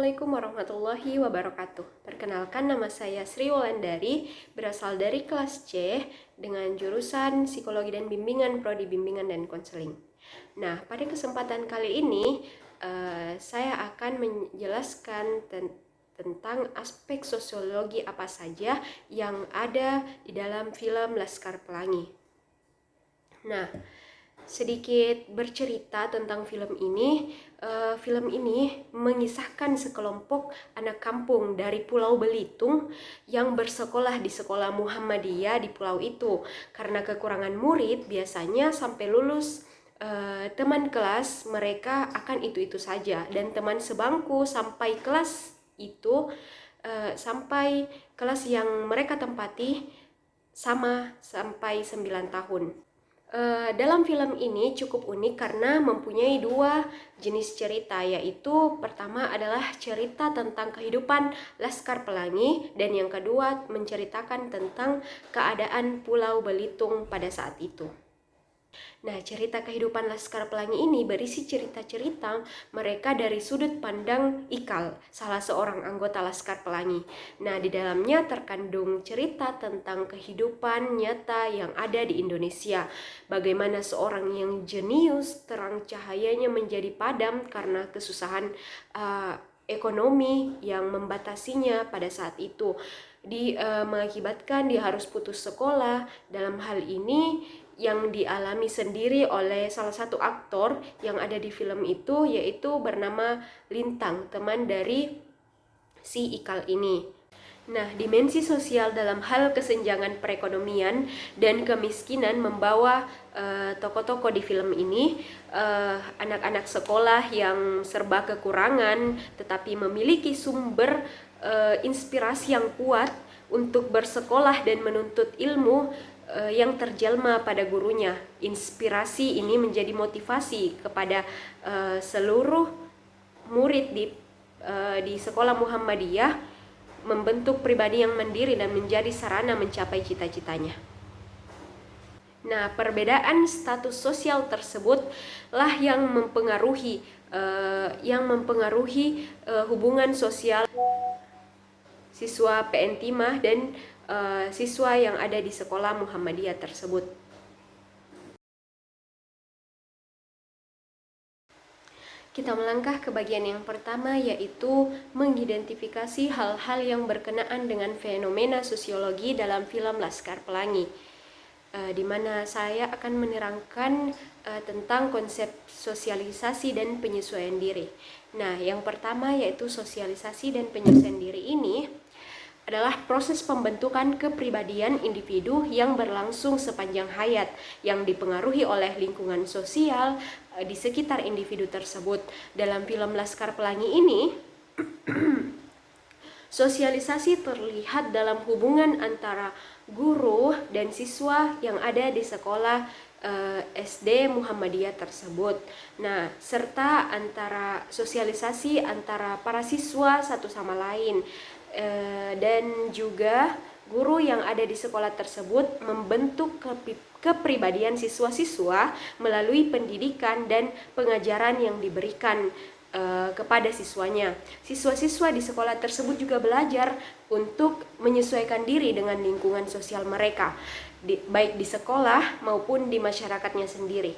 Assalamualaikum warahmatullahi wabarakatuh. Perkenalkan, nama saya Sri Wulandari, berasal dari kelas C dengan jurusan Psikologi dan Bimbingan, Prodi Bimbingan dan Konseling. Nah, pada kesempatan kali ini saya akan menjelaskan tentang aspek sosiologi apa saja yang ada di dalam film Laskar Pelangi. Nah, sedikit bercerita tentang film ini. Film ini mengisahkan sekelompok anak kampung dari Pulau Belitung yang bersekolah di sekolah Muhammadiyah di pulau itu. Karena kekurangan murid, biasanya sampai lulus teman kelas mereka akan itu-itu saja, dan teman sebangku sampai kelas itu sampai kelas yang mereka tempati sama sampai 9 tahun. Dalam film ini cukup unik karena mempunyai dua jenis cerita, yaitu pertama adalah cerita tentang kehidupan Laskar Pelangi, dan yang kedua menceritakan tentang keadaan Pulau Belitung pada saat itu. Nah, cerita kehidupan Laskar Pelangi ini berisi cerita-cerita mereka dari sudut pandang Ikal, salah seorang anggota Laskar Pelangi. Nah, di dalamnya terkandung cerita tentang kehidupan nyata yang ada di Indonesia. Bagaimana seorang yang jenius, terang cahayanya menjadi padam karena kesusahan ekonomi yang membatasinya pada saat itu. Mengakibatkan dia harus putus sekolah. Dalam hal ini yang dialami sendiri oleh salah satu aktor yang ada di film itu, yaitu bernama Lintang, teman dari si Ikal ini. Nah, dimensi sosial dalam hal kesenjangan perekonomian dan kemiskinan membawa tokoh-tokoh di film ini, anak-anak sekolah yang serba kekurangan tetapi memiliki sumber inspirasi yang kuat untuk bersekolah dan menuntut ilmu yang terjelma pada gurunya. Inspirasi ini menjadi motivasi kepada seluruh murid di sekolah Muhammadiyah membentuk pribadi yang mandiri dan menjadi sarana mencapai cita-citanya. Nah, perbedaan status sosial tersebut lah yang mempengaruhi hubungan sosial siswa PN Timah dan siswa yang ada di sekolah Muhammadiyah tersebut. Kita melangkah ke bagian yang pertama, yaitu mengidentifikasi hal-hal yang berkenaan dengan fenomena sosiologi dalam film Laskar Pelangi, di mana saya akan menerangkan tentang konsep sosialisasi dan penyesuaian diri. Nah, yang pertama yaitu sosialisasi dan penyesuaian diri ini adalah proses pembentukan kepribadian individu yang berlangsung sepanjang hayat, yang dipengaruhi oleh lingkungan sosial di sekitar individu tersebut. Dalam film Laskar Pelangi ini, sosialisasi terlihat dalam hubungan antara guru dan siswa yang ada di sekolah SD Muhammadiyah tersebut. Nah, serta antara sosialisasi antara para siswa satu sama lain, dan juga guru yang ada di sekolah tersebut membentuk kepribadian siswa-siswa melalui pendidikan dan pengajaran yang diberikan kepada siswanya. Siswa-siswa di sekolah tersebut juga belajar untuk menyesuaikan diri dengan lingkungan sosial mereka, baik di sekolah maupun di masyarakatnya sendiri.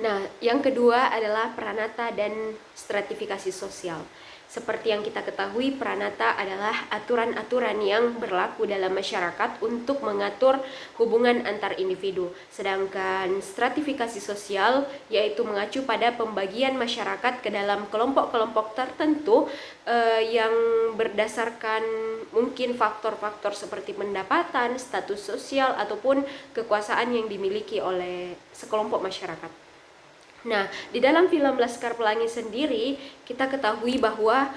Nah, yang kedua adalah pranata dan stratifikasi sosial. Seperti yang kita ketahui, pranata adalah aturan-aturan yang berlaku dalam masyarakat untuk mengatur hubungan antar individu. Sedangkan stratifikasi sosial yaitu mengacu pada pembagian masyarakat ke dalam kelompok-kelompok tertentu yang berdasarkan mungkin faktor-faktor seperti pendapatan, status sosial, ataupun kekuasaan yang dimiliki oleh sekelompok masyarakat. Nah, di dalam film Laskar Pelangi sendiri, kita ketahui bahwa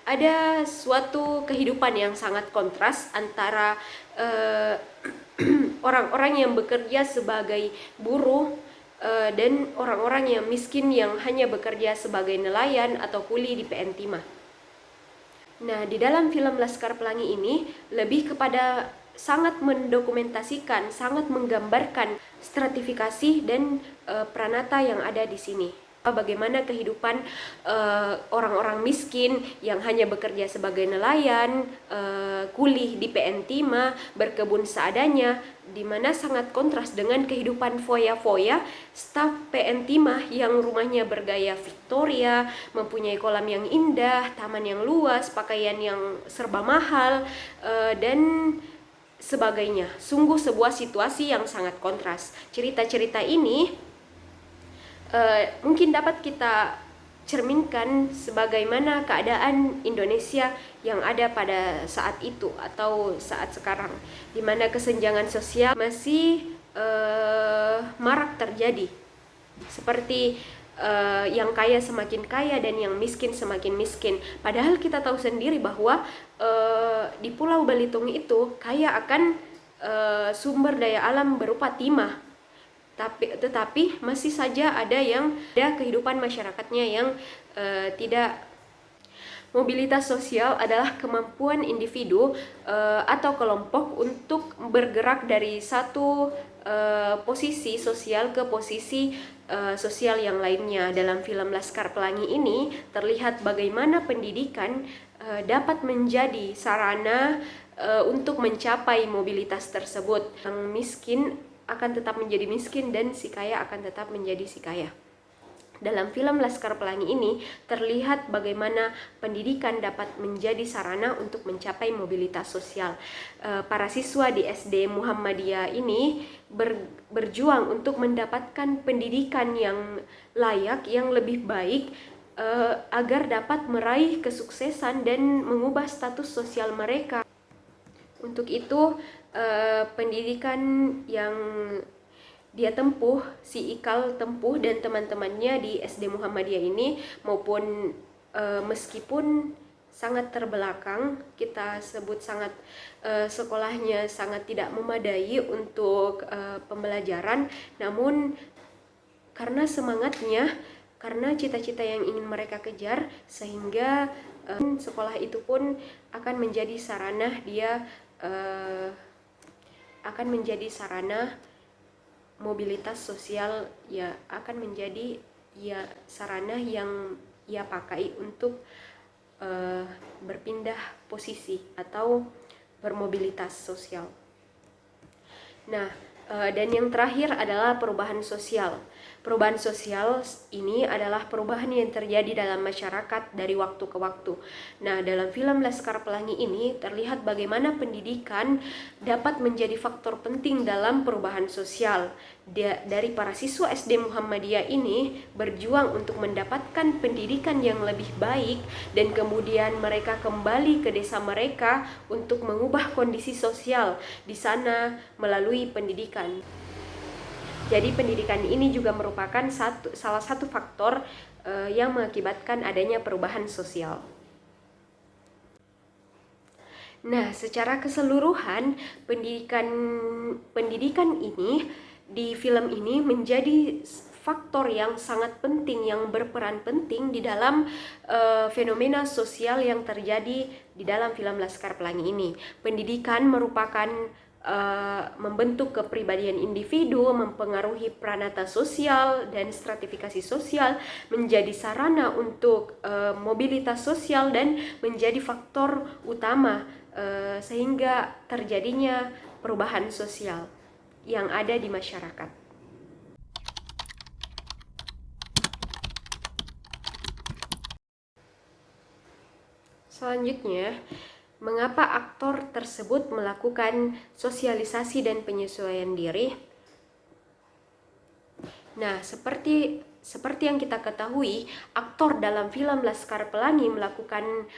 ada suatu kehidupan yang sangat kontras antara orang-orang yang bekerja sebagai buruh dan orang-orang yang miskin yang hanya bekerja sebagai nelayan atau kuli di PN Timah. Nah, di dalam film Laskar Pelangi ini lebih kepada sangat menggambarkan stratifikasi dan pranata yang ada di sini. bagaimana kehidupan orang-orang miskin yang hanya bekerja sebagai nelayan, kuli di PN Timah, berkebun seadanya, di mana sangat kontras dengan kehidupan foya-foya staf PN Timah yang rumahnya bergaya Victoria, mempunyai kolam yang indah, taman yang luas, pakaian yang serba mahal, dan sebagainya. Sungguh sebuah situasi yang sangat kontras. Cerita-cerita ini mungkin dapat kita cerminkan sebagaimana keadaan Indonesia yang ada pada saat itu atau saat sekarang, di mana kesenjangan sosial masih marak terjadi, seperti yang kaya semakin kaya dan yang miskin semakin miskin. Padahal kita tahu sendiri bahwa di Pulau Belitung itu kaya akan sumber daya alam berupa timah, tetapi masih saja ada kehidupan masyarakatnya yang tidak. Mobilitas sosial adalah kemampuan individu atau kelompok untuk bergerak dari satu posisi sosial ke posisi sosial yang lainnya. Dalam film Laskar Pelangi ini terlihat bagaimana pendidikan dapat menjadi sarana untuk mencapai mobilitas tersebut. Yang miskin akan tetap menjadi miskin dan si kaya akan tetap menjadi si kaya. Dalam film Laskar Pelangi ini terlihat bagaimana pendidikan dapat menjadi sarana untuk mencapai mobilitas sosial. Para siswa di SD Muhammadiyah ini berjuang untuk mendapatkan pendidikan yang layak, yang lebih baik, agar dapat meraih kesuksesan dan mengubah status sosial mereka. Untuk itu, pendidikan yang dia tempuh, si Ikal tempuh dan teman-temannya di SD Muhammadiyah ini, maupun meskipun sangat terbelakang, kita sebut sangat sekolahnya sangat tidak memadai untuk pembelajaran, namun karena semangatnya, karena cita-cita yang ingin mereka kejar, sehingga sekolah itu pun akan menjadi sarana mobilitas sosial, ya akan menjadi sarana yang ia pakai untuk berpindah posisi atau bermobilitas sosial. Nah, dan yang terakhir adalah perubahan sosial. Perubahan sosial ini adalah perubahan yang terjadi dalam masyarakat dari waktu ke waktu. Nah, dalam film Laskar Pelangi ini terlihat bagaimana pendidikan dapat menjadi faktor penting dalam perubahan sosial. Dari para siswa SD Muhammadiyah ini berjuang untuk mendapatkan pendidikan yang lebih baik, dan kemudian mereka kembali ke desa mereka untuk mengubah kondisi sosial di sana melalui pendidikan. Jadi pendidikan ini juga merupakan salah satu faktor yang mengakibatkan adanya perubahan sosial. Nah, secara keseluruhan pendidikan ini di film ini menjadi faktor yang sangat penting, yang berperan penting di dalam fenomena sosial yang terjadi di dalam film Laskar Pelangi ini. Pendidikan merupakan membentuk kepribadian individu, mempengaruhi pranata sosial dan stratifikasi sosial, menjadi sarana untuk mobilitas sosial, dan menjadi faktor utama sehingga terjadinya perubahan sosial yang ada di masyarakat. Selanjutnya, mengapa aktor tersebut melakukan sosialisasi dan penyesuaian diri? Nah, seperti yang kita ketahui, aktor dalam film Laskar Pelangi melakukan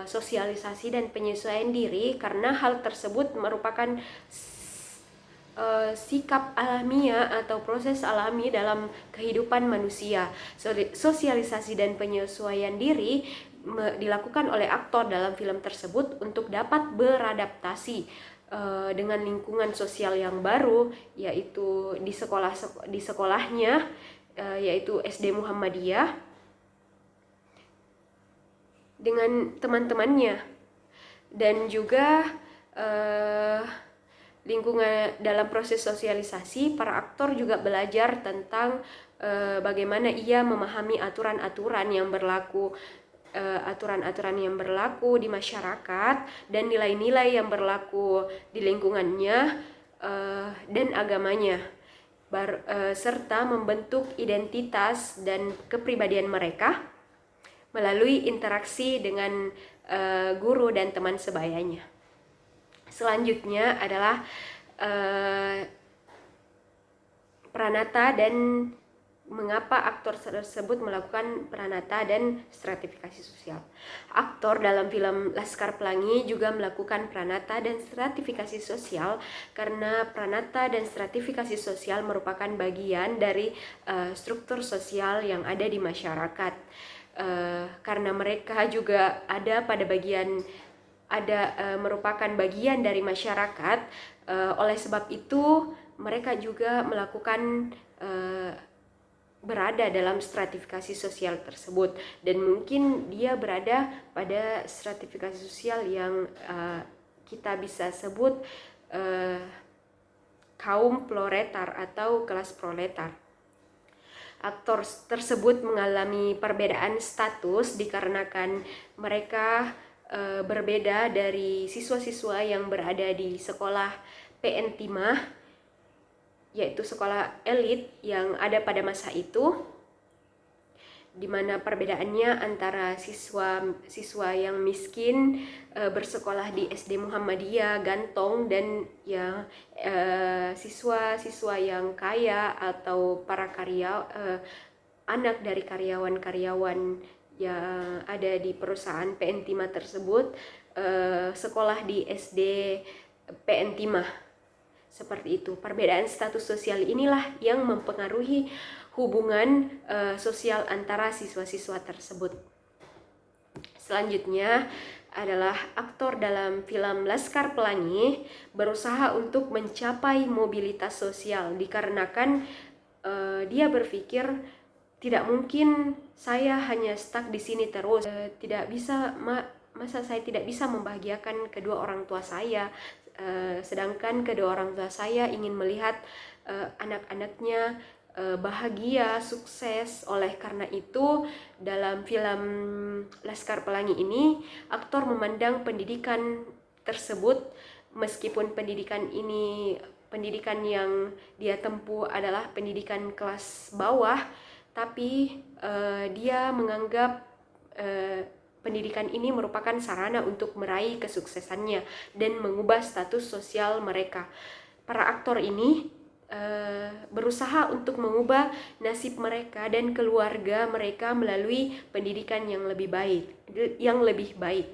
sosialisasi dan penyesuaian diri karena hal tersebut merupakan sikap alamiah atau proses alami dalam kehidupan manusia. Sosialisasi dan penyesuaian diri dilakukan oleh aktor dalam film tersebut untuk dapat beradaptasi dengan lingkungan sosial yang baru, yaitu di sekolahnya, yaitu SD Muhammadiyah, dengan teman-temannya, dan juga dalam proses sosialisasi, para aktor juga belajar tentang bagaimana ia memahami aturan-aturan yang berlaku di masyarakat dan nilai-nilai yang berlaku di lingkungannya dan agamanya, serta membentuk identitas dan kepribadian mereka melalui interaksi dengan guru dan teman sebayanya. Selanjutnya adalah pranata dan mengapa aktor tersebut melakukan pranata dan stratifikasi sosial. Aktor dalam film Laskar Pelangi juga melakukan pranata dan stratifikasi sosial karena pranata dan stratifikasi sosial merupakan bagian dari struktur sosial yang ada di masyarakat. Karena mereka juga ada pada merupakan bagian dari masyarakat, oleh sebab itu mereka juga melakukan berada dalam stratifikasi sosial tersebut, dan mungkin dia berada pada stratifikasi sosial yang kita bisa sebut kaum proletar atau kelas proletar. Aktor tersebut mengalami perbedaan status dikarenakan mereka berbeda dari siswa-siswa yang berada di sekolah PN Timah, yaitu sekolah elit yang ada pada masa itu, di mana perbedaannya antara siswa yang miskin bersekolah di SD Muhammadiyah Gantong dan siswa-siswa yang kaya atau para anak dari karyawan-karyawan yang ada di perusahaan PN Timah tersebut sekolah di SD PN Timah. Seperti itu. Perbedaan status sosial inilah yang mempengaruhi hubungan sosial antara siswa-siswa tersebut. Selanjutnya adalah aktor dalam film Laskar Pelangi berusaha untuk mencapai mobilitas sosial dikarenakan dia berpikir tidak mungkin saya hanya stuck di sini terus, masa saya tidak bisa membahagiakan kedua orang tua saya, sedangkan kedua orang tua saya ingin melihat anak-anaknya bahagia, sukses. Oleh karena itu, dalam film Laskar Pelangi ini, aktor memandang pendidikan tersebut, meskipun pendidikan yang dia tempuh adalah pendidikan kelas bawah, tapi dia menganggap pendidikan ini merupakan sarana untuk meraih kesuksesannya dan mengubah status sosial mereka. Para aktor ini berusaha untuk mengubah nasib mereka dan keluarga mereka melalui pendidikan yang lebih baik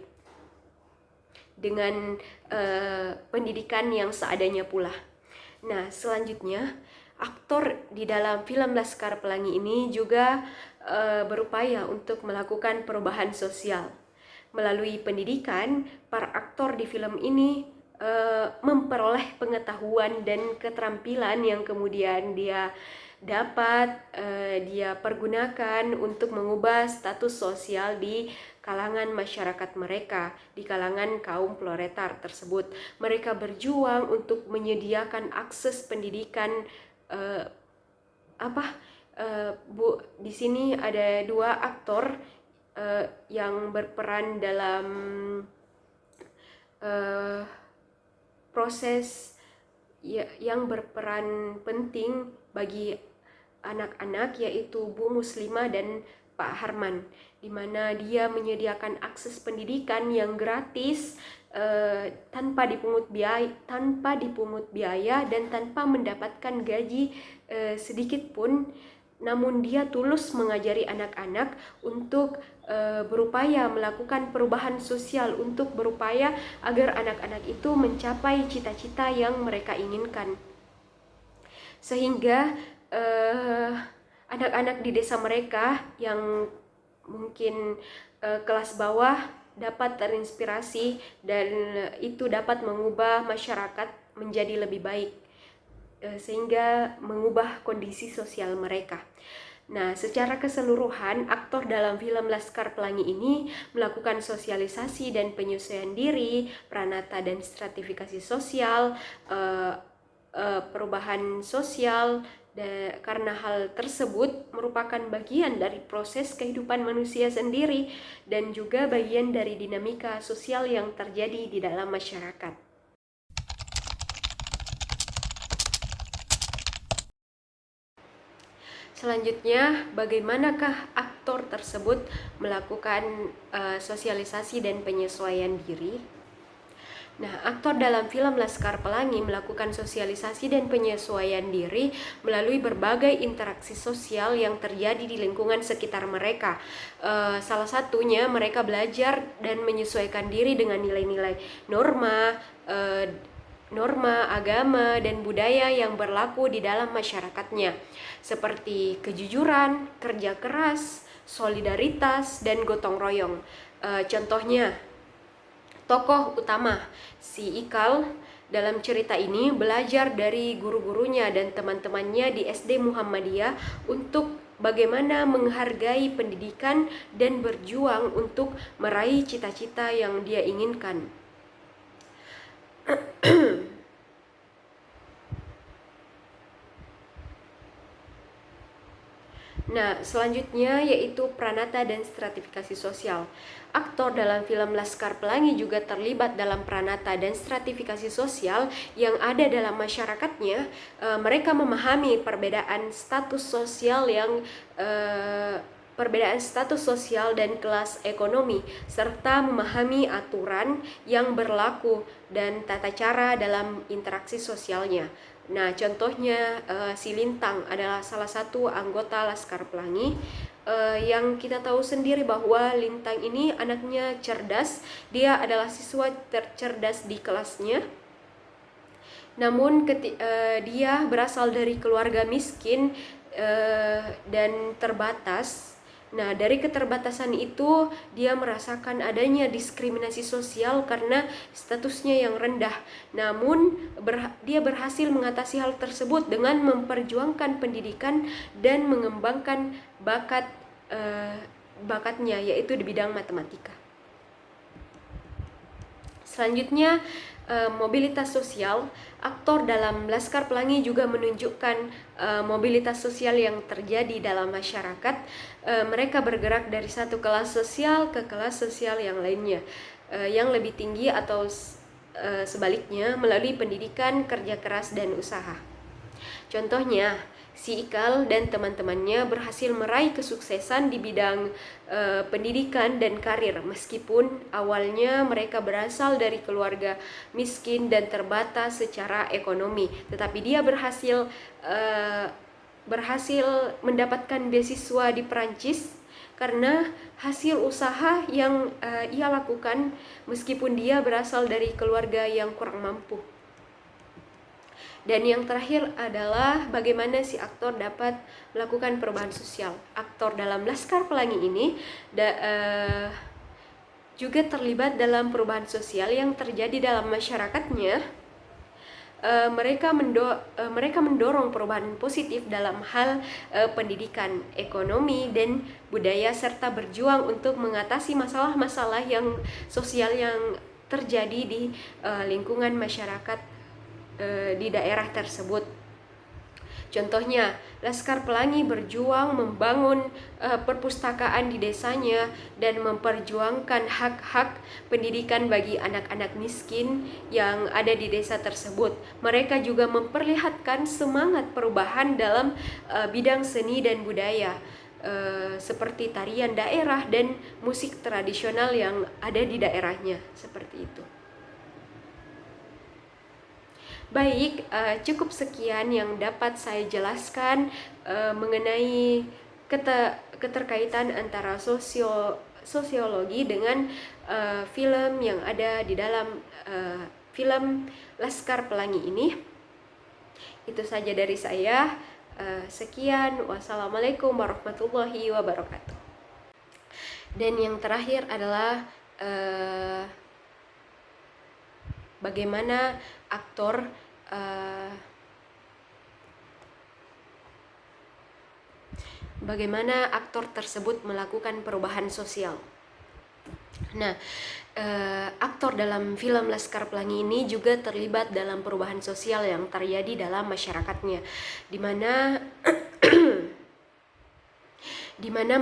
dengan pendidikan yang seadanya pula. Nah, selanjutnya aktor di dalam film Laskar Pelangi ini juga berupaya untuk melakukan perubahan sosial. Melalui pendidikan, para aktor di film ini memperoleh pengetahuan dan keterampilan yang kemudian dia pergunakan untuk mengubah status sosial di kalangan masyarakat mereka, di kalangan kaum proletar tersebut. Mereka berjuang untuk menyediakan akses pendidikan. Di sini ada dua aktor yang berperan dalam proses yang berperan penting bagi anak-anak, yaitu Bu Muslimah dan Pak Harman, di mana dia menyediakan akses pendidikan yang gratis tanpa dipungut biaya dan tanpa mendapatkan gaji sedikit pun. Namun dia tulus mengajari anak-anak untuk berupaya melakukan perubahan sosial, untuk berupaya agar anak-anak itu mencapai cita-cita yang mereka inginkan, sehingga anak-anak di desa mereka yang mungkin kelas bawah dapat terinspirasi dan itu dapat mengubah masyarakat menjadi lebih baik, sehingga mengubah kondisi sosial mereka. Nah, secara keseluruhan, aktor dalam film Laskar Pelangi ini melakukan sosialisasi dan penyesuaian diri, pranata dan stratifikasi sosial, perubahan sosial, karena hal tersebut merupakan bagian dari proses kehidupan manusia sendiri dan juga bagian dari dinamika sosial yang terjadi di dalam masyarakat. Selanjutnya, bagaimanakah aktor tersebut melakukan sosialisasi dan penyesuaian diri? Nah, aktor dalam film Laskar Pelangi melakukan sosialisasi dan penyesuaian diri melalui berbagai interaksi sosial yang terjadi di lingkungan sekitar mereka. Salah satunya mereka belajar dan menyesuaikan diri dengan nilai-nilai norma, agama, dan budaya yang berlaku di dalam masyarakatnya, seperti kejujuran, kerja keras, solidaritas, dan gotong royong. Contohnya, tokoh utama, si Ikal, dalam cerita ini belajar dari guru-gurunya dan teman-temannya di SD Muhammadiyah untuk bagaimana menghargai pendidikan dan berjuang untuk meraih cita-cita yang dia inginkan. Nah, selanjutnya yaitu pranata dan stratifikasi sosial. Aktor dalam film Laskar Pelangi juga terlibat dalam pranata dan stratifikasi sosial yang ada dalam masyarakatnya. Mereka memahami perbedaan status sosial dan kelas ekonomi, serta memahami aturan yang berlaku dan tata cara dalam interaksi sosialnya. Nah, contohnya si Lintang adalah salah satu anggota Laskar Pelangi yang kita tahu sendiri bahwa Lintang ini anaknya cerdas. Dia adalah siswa tercerdas di kelasnya. Namun dia berasal dari keluarga miskin dan terbatas. Nah, dari keterbatasan itu dia merasakan adanya diskriminasi sosial karena statusnya yang rendah. Namun dia berhasil mengatasi hal tersebut dengan memperjuangkan pendidikan dan mengembangkan bakatnya, yaitu di bidang matematika. Selanjutnya, mobilitas sosial. Aktor dalam Laskar Pelangi juga menunjukkan mobilitas sosial yang terjadi dalam masyarakat. Mereka bergerak dari satu kelas sosial ke kelas sosial yang lainnya, yang lebih tinggi atau sebaliknya melalui pendidikan, kerja keras, dan usaha. Contohnya, si Ikal dan teman-temannya berhasil meraih kesuksesan di bidang pendidikan dan karir, meskipun awalnya mereka berasal dari keluarga miskin dan terbatas secara ekonomi, tetapi dia berhasil mendapatkan beasiswa di Perancis karena hasil usaha yang ia lakukan meskipun dia berasal dari keluarga yang kurang mampu. Dan yang terakhir adalah bagaimana si aktor dapat melakukan perubahan sosial. Aktor dalam Laskar Pelangi ini juga terlibat dalam perubahan sosial yang terjadi dalam masyarakatnya. Mereka mendorong perubahan positif dalam hal pendidikan, ekonomi, dan budaya, serta berjuang untuk mengatasi masalah-masalah yang sosial yang terjadi di lingkungan masyarakat di daerah tersebut. Contohnya, Laskar Pelangi berjuang membangun perpustakaan di desanya dan memperjuangkan hak-hak pendidikan bagi anak-anak miskin yang ada di desa tersebut. Mereka juga memperlihatkan semangat perubahan dalam bidang seni dan budaya, seperti tarian daerah dan musik tradisional yang ada di daerahnya, seperti itu. Baik, cukup sekian yang dapat saya jelaskan mengenai keterkaitan antara sosiologi dengan film yang ada di dalam film Laskar Pelangi ini. Itu saja dari saya. Sekian, wassalamualaikum warahmatullahi wabarakatuh. Dan yang terakhir adalah bagaimana aktor bagaimana aktor tersebut melakukan perubahan sosial. Nah, aktor dalam film Laskar Pelangi ini juga terlibat dalam perubahan sosial yang terjadi dalam masyarakatnya, di mana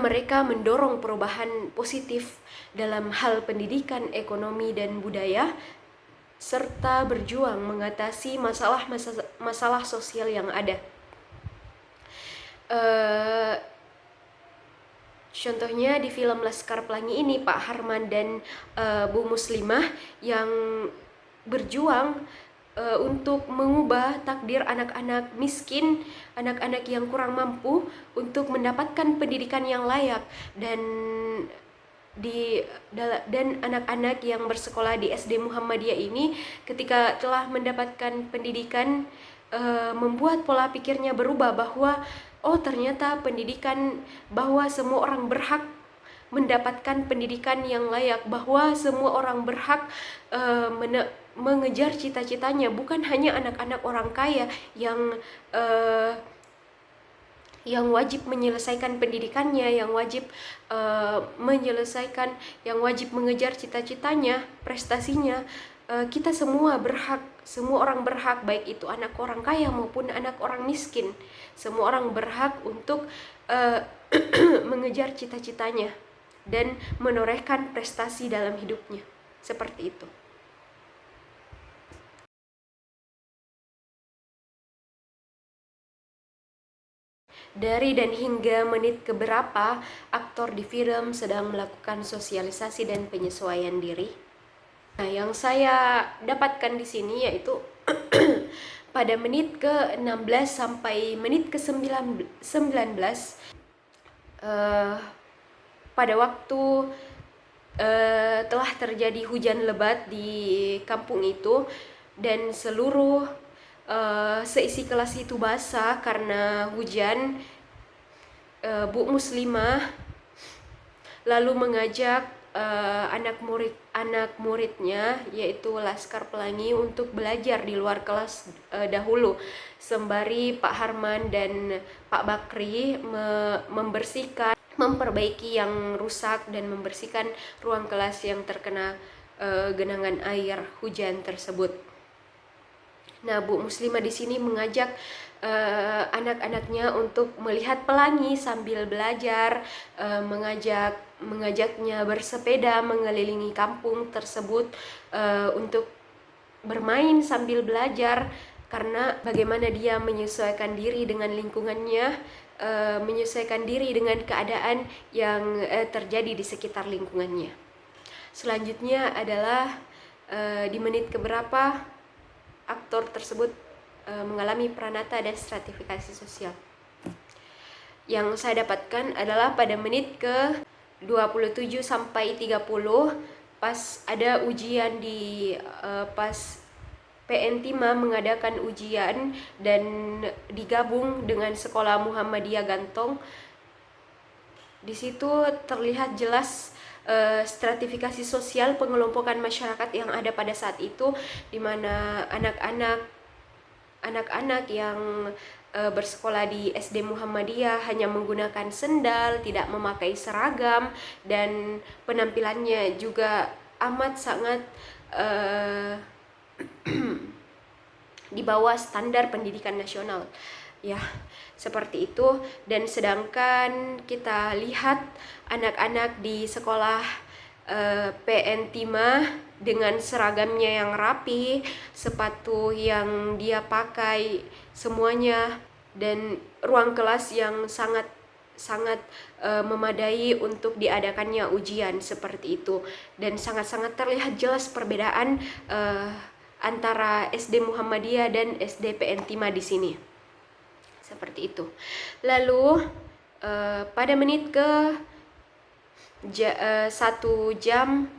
mereka mendorong perubahan positif dalam hal pendidikan, ekonomi, dan budaya, serta berjuang mengatasi masalah sosial yang ada. Contohnya di film Laskar Pelangi ini, Pak Harman dan Bu Muslimah yang berjuang untuk mengubah takdir anak-anak miskin, anak-anak yang kurang mampu untuk mendapatkan pendidikan yang layak, dan anak-anak yang bersekolah di SD Muhammadiyah ini ketika telah mendapatkan pendidikan membuat pola pikirnya berubah bahwa oh ternyata pendidikan, bahwa semua orang berhak mendapatkan pendidikan yang layak, bahwa semua orang berhak mengejar cita-citanya, bukan hanya anak-anak orang kaya yang wajib menyelesaikan pendidikannya, yang wajib mengejar cita-citanya, prestasinya. Kita semua berhak, semua orang berhak, baik itu anak orang kaya maupun anak orang miskin. Semua orang berhak untuk mengejar cita-citanya dan menorehkan prestasi dalam hidupnya. Seperti itu. Dari dan hingga menit keberapa aktor di film sedang melakukan sosialisasi dan penyesuaian diri? Nah, yang saya dapatkan di sini yaitu pada menit ke-16 sampai menit ke-19 pada waktu telah terjadi hujan lebat di kampung itu dan seluruh seisi kelas itu basah karena hujan. Bu Muslimah lalu mengajak anak muridnya yaitu Laskar Pelangi untuk belajar di luar kelas dahulu, sembari Pak Harman dan Pak Bakri memperbaiki yang rusak dan membersihkan ruang kelas yang terkena genangan air hujan tersebut. Nah, Bu Muslimah di sini mengajak anak-anaknya untuk melihat pelangi sambil belajar, mengajaknya bersepeda mengelilingi kampung tersebut untuk bermain sambil belajar, karena bagaimana dia menyesuaikan diri dengan lingkungannya, menyesuaikan diri dengan keadaan yang terjadi di sekitar lingkungannya. Selanjutnya adalah di menit keberapa aktor tersebut mengalami pranata dan stratifikasi sosial. Yang saya dapatkan adalah pada menit ke 27 sampai 30 pas ada ujian pas PN Timah mengadakan ujian dan digabung dengan sekolah Muhammadiyah Gantong. Di situ terlihat jelas stratifikasi sosial pengelompokan masyarakat yang ada pada saat itu, di mana anak-anak yang bersekolah di SD Muhammadiyah hanya menggunakan sendal, tidak memakai seragam, dan penampilannya juga amat sangat di bawah standar pendidikan nasional, ya, seperti itu. Dan sedangkan kita lihat anak-anak di sekolah PN Timah dengan seragamnya yang rapi, sepatu yang dia pakai semuanya, dan ruang kelas yang sangat memadai untuk diadakannya ujian seperti itu. Dan sangat-sangat terlihat jelas perbedaan antara SD Muhammadiyah dan SD PN Timah di sini. Seperti itu. Lalu pada menit ke 1 jam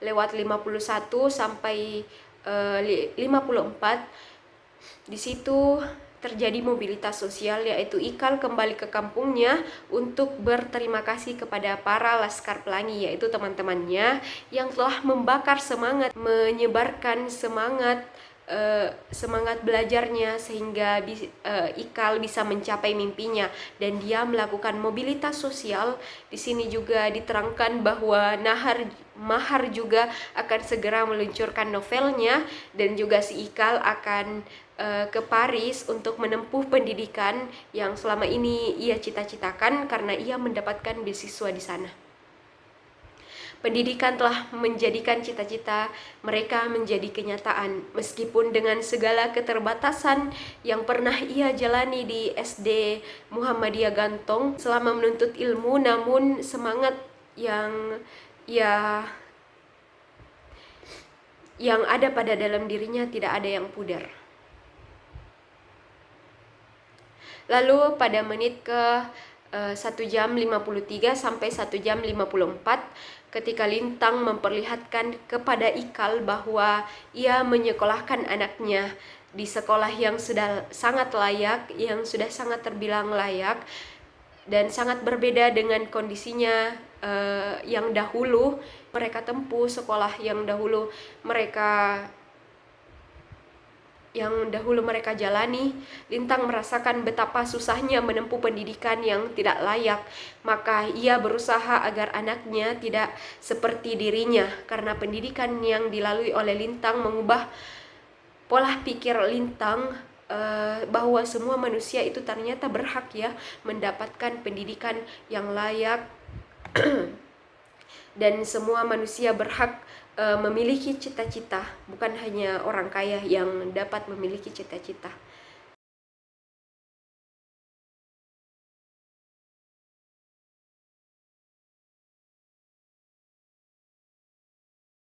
lewat 51 sampai 54, di situ terjadi mobilitas sosial, yaitu Ikal kembali ke kampungnya untuk berterima kasih kepada para Laskar Pelangi, yaitu teman-temannya yang telah membakar semangat, menyebarkan semangat semangat belajarnya sehingga Ikal bisa mencapai mimpinya, dan dia melakukan mobilitas sosial. Di sini juga diterangkan bahwa Mahar juga akan segera meluncurkan novelnya, dan juga si Ikal akan ke Paris untuk menempuh pendidikan yang selama ini ia cita-citakan karena ia mendapatkan beasiswa di sana. Pendidikan telah menjadikan cita-cita mereka menjadi kenyataan, meskipun dengan segala keterbatasan yang pernah ia jalani di SD Muhammadiyah Gantong selama menuntut ilmu, namun semangat yang ada pada dalam dirinya tidak ada yang pudar. Lalu pada menit ke 1 jam 53 sampai 1 jam 54, ketika Lintang memperlihatkan kepada Ikal bahwa ia menyekolahkan anaknya di sekolah yang sudah sangat layak, yang sudah sangat terbilang layak, dan sangat berbeda dengan kondisinya yang dahulu mereka tempuh, sekolah yang dahulu mereka jalani. Lintang merasakan betapa susahnya menempuh pendidikan yang tidak layak, maka ia berusaha agar anaknya tidak seperti dirinya, karena pendidikan yang dilalui oleh Lintang mengubah pola pikir Lintang bahwa semua manusia itu ternyata berhak ya mendapatkan pendidikan yang layak dan semua manusia berhak memiliki cita-cita, bukan hanya orang kaya yang dapat memiliki cita-cita.